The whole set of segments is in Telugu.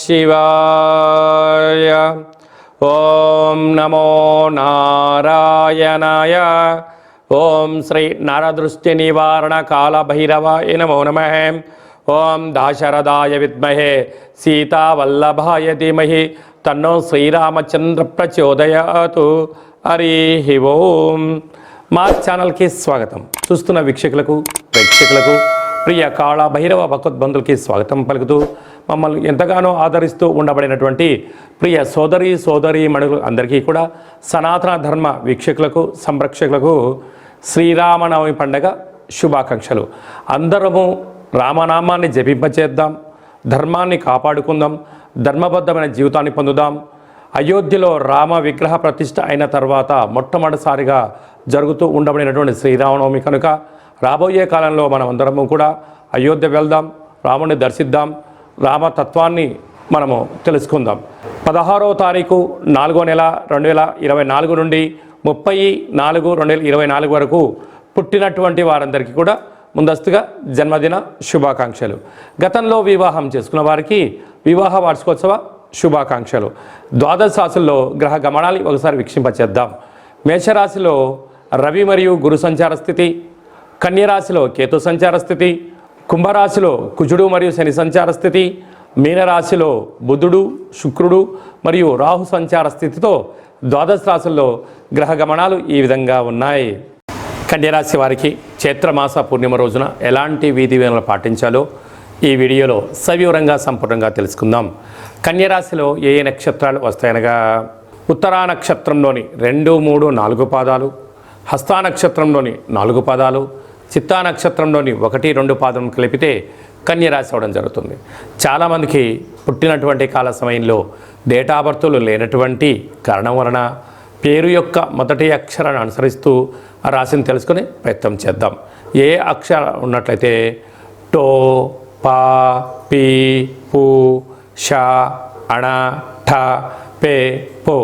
శివాయ. ఓం నమో నారాయణాయ. ఓం శ్రీ నరదృష్టి నివారణ కాళభైరవాయ నమో నమః. ఓం దాశరథాయ విద్మహే సీతావల్లభాయ ధీమహి తన్నో శ్రీరామచంద్ర ప్రచోదయాతు. హరి ఓం. మా ఛానల్కి స్వాగతం. చూస్తున్న వీక్షకులకు ప్రేక్షకులకు ప్రియ కాళభైరవ భగవద్బంధులకి స్వాగతం పలుకుతూ మమ్మల్ని ఎంతగానో ఆదరిస్తూ ఉండబడినటువంటి ప్రియ సోదరీ మణులు అందరికీ కూడా సనాతన ధర్మ వీక్షకులకు సంరక్షకులకు శ్రీరామనవమి పండగ శుభాకాంక్షలు. అందరము రామనామాన్ని జపింపచేద్దాం, ధర్మాన్ని కాపాడుకుందాం, ధర్మబద్ధమైన జీవితాన్ని పొందుదాం. అయోధ్యలో రామ విగ్రహ ప్రతిష్ఠ అయిన తర్వాత మొట్టమొదటిసారిగా జరుగుతూ ఉండబడినటువంటి శ్రీరామనవమి కనుక రాబోయే కాలంలో మనం అందరము కూడా అయోధ్య వెళ్దాం, రాముడిని దర్శిద్దాం, రామతత్వాన్ని మనము తెలుసుకుందాం. 16వ తారీఖు 4వ నెల 2024 నుండి 30/4/2024 వరకు పుట్టినటువంటి వారందరికీ కూడా ముందస్తుగా జన్మదిన శుభాకాంక్షలు. గతంలో వివాహం చేసుకున్న వారికి వివాహ వార్షికోత్సవ శుభాకాంక్షలు. ద్వాదశ రాశుల్లో గ్రహ గమనాన్ని ఒకసారి వీక్షింపచేద్దాం. మేషరాశిలో రవి మరియు గురు సంచార స్థితి, కన్యరాశిలో కేతు సంచార స్థితి, కుంభరాశిలో కుజుడు మరియు శని సంచార స్థితి, మీనరాశిలో బుధుడు శుక్రుడు మరియు రాహు సంచార స్థితితో ద్వాదశ రాశుల్లో గ్రహ గమనాలు ఈ విధంగా ఉన్నాయి. కన్యరాశి వారికి చైత్రమాస పూర్ణిమ రోజున ఎలాంటి విధి విధానాలు పాటించాలో ఈ వీడియోలో సవివరంగా సంపూర్ణంగా తెలుసుకుందాం. కన్యరాశిలో ఏ ఏ నక్షత్రాలు వస్తాయనగా ఉత్తరా నక్షత్రంలోని 2, 3, 4 పాదాలు, హస్తా నక్షత్రంలోని 4 పాదాలు, చిత్తా నక్షత్రంలోని 1, 2 పాదం కలిపితే కన్యరాశి అవడం జరుగుతుంది. చాలామందికి పుట్టినటువంటి కాల సమయంలో డేటా బర్తులు లేనటువంటి కారణం వలన పేరు యొక్క మొదటి అక్షరాన్ని అనుసరిస్తూ ఆ రాశిని తెలుసుకునే ప్రయత్నం చేద్దాం. ఏ అక్షరం ఉన్నట్లయితే టో, పా, పీ, పు, ష, అణ, ఠ, పే, పో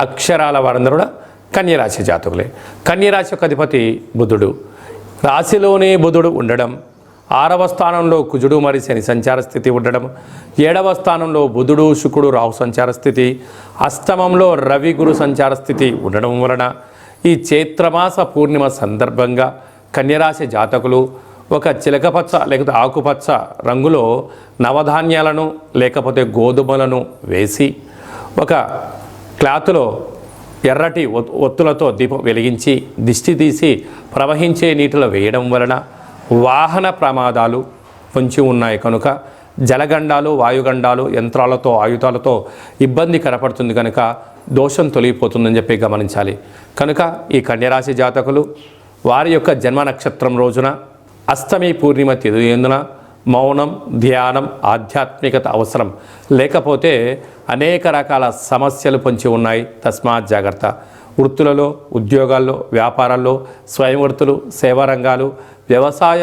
అక్షరాల వారందరూ కూడా కన్యరాశి జాతకులే. కన్యరాశి యొక్క అధిపతి బుధుడు. రాశిలోనే బుధుడు ఉండడం, 6వ స్థానంలో కుజుడు మరియు శని సంచార స్థితి ఉండడం, 7వ స్థానంలో బుధుడు శుక్రుడు రాహు సంచార స్థితి, అష్టమంలో రవి గురు సంచార స్థితి ఉండడం వలన ఈ చైత్రమాస పూర్ణిమ సందర్భంగా కన్యరాశి జాతకులు ఒక చిలకపచ్చ లేకపోతే ఆకుపచ్చ రంగులో నవధాన్యాలను లేకపోతే గోధుమలను వేసి ఒక క్లాతులో ఎర్రటి ఒత్తులతో దీపం వెలిగించి దిష్టి తీసి ప్రవహించే నీటిలో వేయడం వలన వాహన ప్రమాదాలు పొంచి ఉన్నాయి కనుక జలగండాలు, వాయుగండాలు, యంత్రాలతో ఆయుధాలతో ఇబ్బంది కనపడుతుంది కనుక దోషం తొలగిపోతుందని చెప్పి గమనించాలి. కనుక ఈ కన్యరాశి జాతకులు వారి యొక్క జన్మ నక్షత్రం రోజున అష్టమి పూర్ణిమ తిథి ఎందున మౌనం, ధ్యానం, ఆధ్యాత్మికత అవసరం. లేకపోతే అనేక రకాల సమస్యలు పొంచి ఉన్నాయి. తస్మాత్ జాగ్రత్త. వృత్తులలో, ఉద్యోగాల్లో, వ్యాపారాల్లో, స్వయం వృత్తులు, సేవా రంగాలు, వ్యవసాయ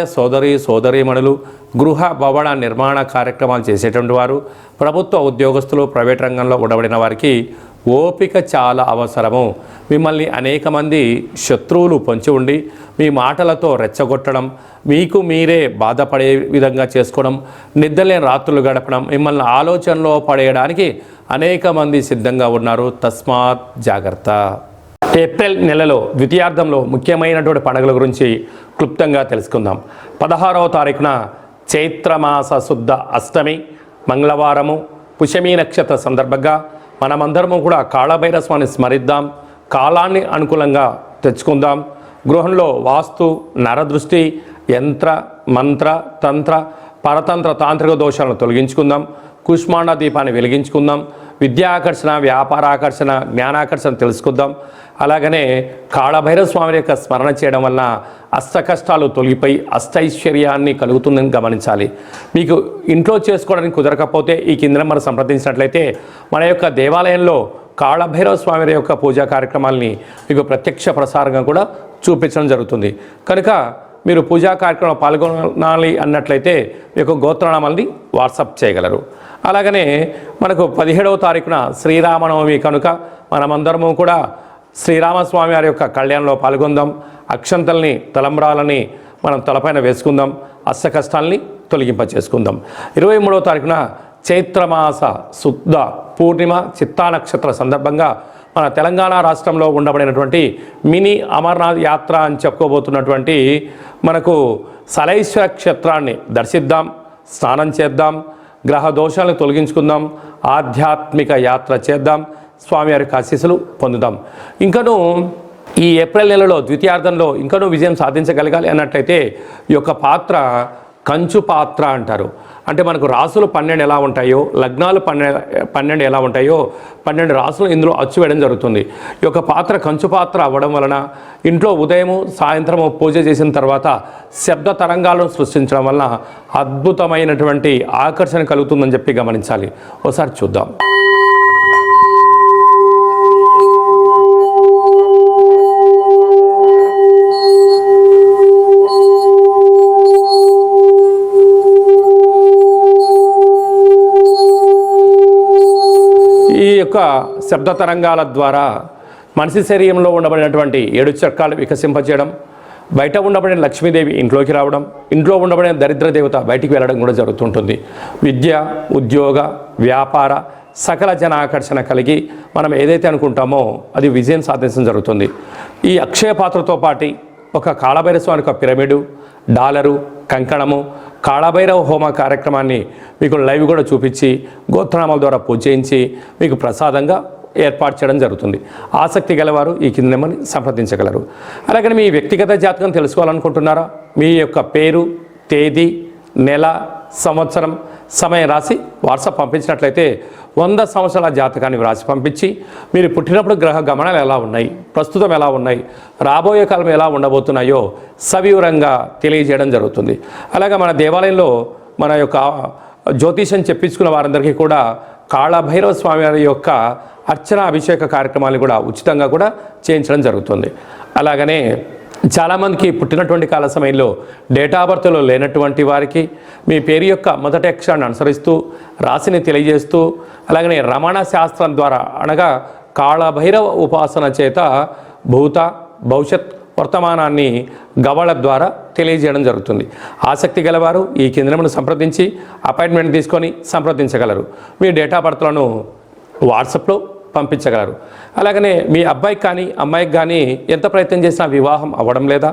సోదరీమణులు, గృహ భవన నిర్మాణ కార్యక్రమాలు చేసేటువంటి వారు, ప్రభుత్వ ఉద్యోగస్తులు, ప్రైవేట్ రంగంలో ఉండబడిన వారికి ఓపిక చాలా అవసరము. మిమ్మల్ని అనేక మంది శత్రువులు పొంచి ఉండి మీ మాటలతో రెచ్చగొట్టడం, మీకు మీరే బాధపడే విధంగా చేసుకోవడం, నిద్రలేని రాత్రులు గడపడం, మిమ్మల్ని ఆలోచనలో పడేయడానికి అనేక మంది సిద్ధంగా ఉన్నారు. తస్మాత్ జాగ్రత్త. ఏప్రిల్ నెలలో ద్వితీయార్థంలో ముఖ్యమైనటువంటి పండుగల గురించి క్లుప్తంగా తెలుసుకుందాం. 16వ తారీఖున చైత్రమాస శుద్ధ అష్టమి మంగళవారము పుష్యమి నక్షత్ర సందర్భంగా మనమందరము కూడా కాళభైరవ స్వామిని స్మరిద్దాం, కాలాన్ని అనుకూలంగా తెచ్చుకుందాం. గృహంలో వాస్తు, నరదృష్టి, యంత్ర, మంత్ర, తంత్ర, పరతంత్ర, తాంత్రిక దోషాలను తొలగించుకుందాం. కుష్మాండ దీపాన్ని వెలిగించుకుందాం. విద్యాకర్షణ, వ్యాపారాకర్షణ, జ్ఞానాకర్షణ తెలుసుకుందాం. అలాగనే కాళభైరవ స్వామి యొక్క స్మరణ చేయడం వలన అష్ట కష్టాలు తొలగిపోయి అష్టైశ్వర్యాన్ని కలుగుతుందని గమనించాలి. మీకు ఇంట్లో చేసుకోవడానికి కుదరకపోతే ఈ కింద మనం సంప్రదించినట్లయితే మన యొక్క దేవాలయంలో కాళభైరవ స్వామి యొక్క పూజా కార్యక్రమాలని మీకు ప్రత్యక్ష ప్రసారంగా కూడా చూపించడం జరుగుతుంది. కనుక మీరు పూజా కార్యక్రమంలో పాల్గొనాలి అన్నట్లయితే మీకు గోత్రనామాల్ని వాట్సాప్ చేయగలరు. అలాగనే మనకు 17వ తారీఖున శ్రీరామనవమి కనుక మనమందరము కూడా శ్రీరామస్వామి వారి యొక్క కళ్యాణంలో పాల్గొందాం. అక్షంతల్ని, తలంబ్రాలని మనం తలపైన వేసుకుందాం. అష్ట కష్టాలని తొలగింప చేసుకుందాం. 23వ తారీఖున చైత్రమాస శుద్ధ పూర్ణిమ చిత్తా నక్షత్ర సందర్భంగా మన తెలంగాణ రాష్ట్రంలో ఉండబడినటువంటి మినీ అమర్నాథ్ యాత్ర అని చెప్పుకోబోతున్నటువంటి మనకు సలైశ్వర క్షేత్రాన్ని దర్శిద్దాం, స్నానం చేద్దాం, గ్రహ దోషాలను తొలగించుకుందాం, ఆధ్యాత్మిక యాత్ర చేద్దాం, స్వామివారి ఆశీస్సులు పొందుదాం. ఇంకనూ ఈ ఏప్రిల్ నెలలో ద్వితీయార్థంలో ఇంకనూ విజయం సాధించగలగాలి అన్నట్లయితే ఈ యొక్క పాత్ర కంచు పాత్ర అంటారు. అంటే మనకు రాసులు 12 ఎలా ఉంటాయో, లగ్నాలు 12 ఎలా ఉంటాయో 12 రాసులు ఇందులో అచ్చు వేయడం జరుగుతుంది. ఈ యొక్క పాత్ర కంచు పాత్ర అవ్వడం వలన ఇంట్లో ఉదయము సాయంత్రము పూజ చేసిన తర్వాత శబ్ద తరంగాలను సృష్టించడం వలన అద్భుతమైనటువంటి ఆకర్షణ కలుగుతుందని చెప్పి గమనించాలి. ఒకసారి చూద్దాం. ఈ యొక్క శబ్ద తరంగాల ద్వారా మనిషి శరీరంలో ఉండబడినటువంటి 7 చక్రాలు వికసింపచేయడం, బయట ఉండబడిన లక్ష్మీదేవి ఇంట్లోకి రావడం, ఇంట్లో ఉండబడిన దరిద్ర దేవత బయటికి వెళ్ళడం కూడా జరుగుతుంటుంది. విద్య, ఉద్యోగ, వ్యాపార సకల జన ఆకర్షణ కలిగి మనం ఏదైతే అనుకుంటామో అది విజయం సాధించడం జరుగుతుంది. ఈ అక్షయ పాత్రతో పాటు ఒక కాళభైరవ స్వామికి ఒక పిరమిడు, డాలరు, కంకణము, కాళభైరవ హోమ కార్యక్రమాన్ని మీకు లైవ్ కూడా చూపించి గోత్రనామాల ద్వారా పూజ చేయించి మీకు ప్రసాదంగా ఏర్పాటు చేయడం జరుగుతుంది. ఆసక్తి గలవారు ఈ కింద నెంబర్ని సంప్రదించగలరు. అలాగే మీ వ్యక్తిగత జాతకం తెలుసుకోవాలనుకుంటున్నారా? మీ యొక్క పేరు, తేదీ, నెల, సంవత్సరం, సమయం రాసి వాట్సాప్ పంపించినట్లయితే 100 సంవత్సరాల జాతకాన్ని వ్రాసి పంపించి మీరు పుట్టినప్పుడు గ్రహ గమనాలు ఎలా ఉన్నాయి, ప్రస్తుతం ఎలా ఉన్నాయి, రాబోయే కాలం ఎలా ఉండబోతున్నాయో సవివరంగా తెలియజేయడం జరుగుతుంది. అలాగే మన దేవాలయంలో మన యొక్క జ్యోతిషం చెప్పించుకున్న వారందరికీ కూడా కాళభైరవ స్వామి వారి యొక్క అర్చన అభిషేక కార్యక్రమాలు కూడా ఉచితంగా కూడా చేయించడం జరుగుతుంది. అలాగనే చాలామందికి పుట్టినటువంటి కాల సమయంలో డేటా ఆఫ్ బర్త్లో లేనటువంటి వారికి మీ పేరు యొక్క మొదటి అక్షరాన్ని అనుసరిస్తూ రాశిని తెలియజేస్తూ అలాగనే రమణ శాస్త్రం ద్వారా అనగా కాళభైరవ ఉపాసన చేత భూత భవిష్యత్ వర్తమానాన్ని గవళ ద్వారా తెలియజేయడం జరుగుతుంది. ఆసక్తి గలవారు ఈ కేంద్రమును సంప్రదించి అపాయింట్మెంట్ తీసుకొని సంప్రదించగలరు. మీ డేటా ఆఫ్ బర్త్లను వాట్సాప్లో పంపించగలరు. అలాగనే మీ అబ్బాయికి కానీ అమ్మాయికి కానీ ఎంత ప్రయత్నం చేసినా వివాహం అవ్వడం లేదా,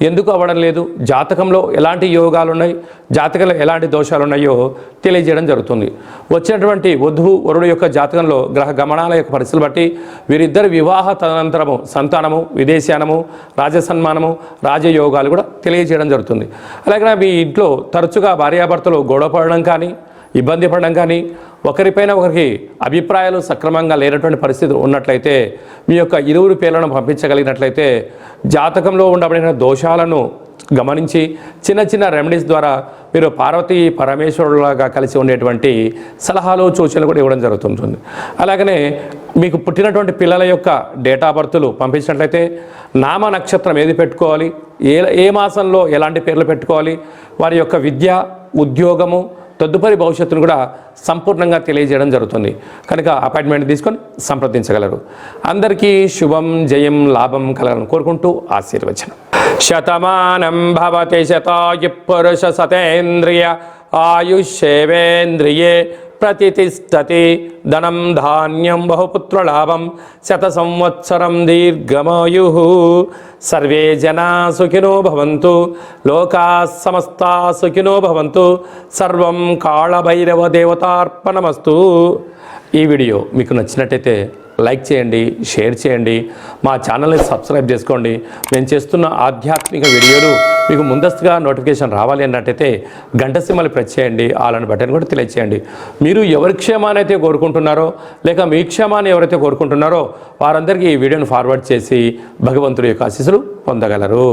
ఎందుకు అవ్వడం లేదు, జాతకంలో ఎలాంటి యోగాలు ఉన్నాయి, జాతకంలో ఎలాంటి దోషాలు ఉన్నాయో తెలియజేయడం జరుగుతుంది. వచ్చినటువంటి వధువు వరుడు యొక్క జాతకంలో గ్రహ గమనాల యొక్క పరిస్థితులు బట్టి వీరిద్దరి వివాహ తదనంతరము సంతానము, విదేశానము, రాజసన్మానము, రాజయోగాలు కూడా తెలియజేయడం జరుగుతుంది. అలాగే మీ ఇంట్లో తరచుగా భార్యాభర్తలు గొడవ పడడం కానీ, ఇబ్బంది పడడం కానీ, ఒకరిపైన ఒకరికి అభిప్రాయాలు సక్రమంగా లేనటువంటి పరిస్థితులు ఉన్నట్లయితే మీ యొక్క ఇరువురు పేర్లను పంపించగలిగినట్లయితే జాతకంలో ఉండబడిన దోషాలను గమనించి చిన్న చిన్న రెమెడీస్ ద్వారా మీరు పార్వతీ పరమేశ్వరులాగా కలిసి ఉండేటువంటి సలహాలు సూచనలు కూడా ఇవ్వడం జరుగుతుంటుంది. అలాగనే మీకు పుట్టినటువంటి పిల్లల యొక్క డేటా ఆఫ్ బర్త్లు పంపించినట్లయితే నామ నక్షత్రం ఏది పెట్టుకోవాలి, ఏ మాసంలో ఎలాంటి పేర్లు పెట్టుకోవాలి, వారి యొక్క విద్య, ఉద్యోగము, తదుపరి భవిష్యత్తును కూడా సంపూర్ణంగా తెలియజేయడం జరుగుతుంది. కనుక అపాయింట్మెంట్ తీసుకొని సంప్రదించగలరు. అందరికీ శుభం, జయం, లాభం కలగాలని కోరుకుంటూ ఆశీర్వచనం. శతమానం భవతి శతాయు పురుష సతేంద్రియ ఆయుష్యేవేంద్రియే ప్రతిష్టతి ధనం ధాన్యం బహుపుత్రలాభం శత సంవత్సరం దీర్ఘమాయు. సర్వే జనా సుఖినో భవంతు, లోకా సమస్తా సుఖినో భవంతు. సర్వం కాళభైరవ దేవతార్పణమస్తు. ఈ వీడియో మీకు నచ్చినట్టయితే లైక్ చేయండి, షేర్ చేయండి, మా ఛానల్ని సబ్స్క్రైబ్ చేసుకోండి. నేను చేస్తున్న ఆధ్యాత్మిక వీడియోలు మీకు ముందస్తుగా నోటిఫికేషన్ రావాలి అన్నట్టయితే గంట సింబల్ ప్రెస్ చేయండి, ఆల్ అని బటన్ కూడా తెలియచేయండి. మీరు ఎవరి క్షేమాన్ని అయితే కోరుకుంటున్నారో లేక మీ క్షేమాన్ని ఎవరైతే కోరుకుంటున్నారో వారందరికీ ఈ వీడియోను ఫార్వర్డ్ చేసి భగవంతుడి యొక్క ఆశీస్సులు పొందగలరు.